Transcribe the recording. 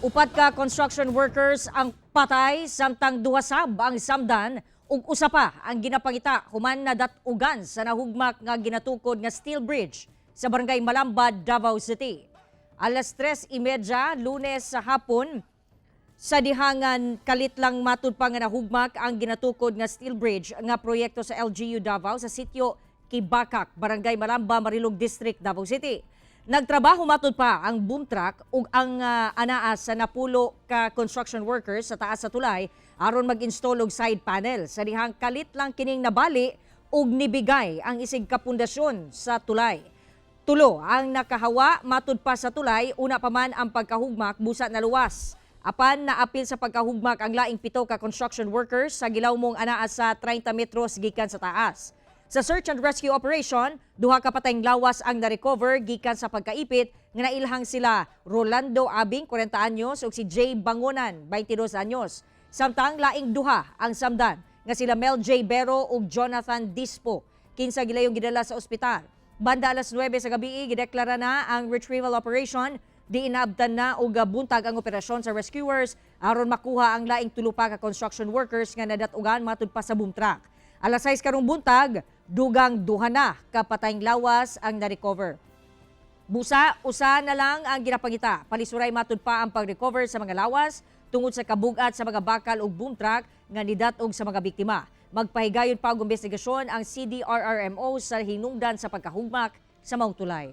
Upat ka construction workers ang patay samtang duhasab ang samdan ug usa pa ang ginapangita human na dat-ugan sa nahugmak nga ginatukod nga steel bridge sa barangay Malambad, Davao City. Alas 3:30 Lunes sa hapon sa dihangan kalit lang matud pa nga nahugmak ang ginatukod nga steel bridge nga proyekto sa LGU Davao sa sitio Kibakak, barangay Malamba, Marilog District, Davao City. Nagtrabaho matud pa ang boom truck ug ang anaas sa napulo ka construction workers sa taas sa tulay aron mag-install og side panel. Sa dihang kalit lang kining nabali ug nibigay ang isig ka pundasyon sa tulay. Tulo ang nakahawa matud pa sa tulay, una pa man ang pagkahugmak busa na luwas. Apan naapil sa pagkahugmak ang laing pito ka construction workers sa gilawmong anaas sa 30 metros gikan sa taas. Sa search and rescue operation, duha ka patayng lawas ang na-recover gikan sa pagkaipit nga nailhang sila Rolando Abing, 40 anyos, ug si Jay Bangonan, 22 anyos. Samtang laing duha ang samdan nga sila Mel J. Bero ug Jonathan Dispo, kinsa gilayong gidala sa ospital. Banda alas 9 sa gabi, gideklara na ang retrieval operation. Di inaabtan na og buntag ang operasyon sa rescuers aron makuha ang laing tulo pa ka construction workers nga nadat-ugan matud pa sa boom truck. Alas 6 karong buntag, dugang duha na kapatayng lawas ang na-recover. Busa, usa na lang ang ginapangita. Palisuray matud pa ang pag-recover sa mga lawas tungod sa kabugat sa mga bakal ug boom truck nga nidat-og sa mga biktima. Magpahigayon pa og investigasyon ang CDRRMO sa hinungdan sa pagkahugmak sa maong tulay.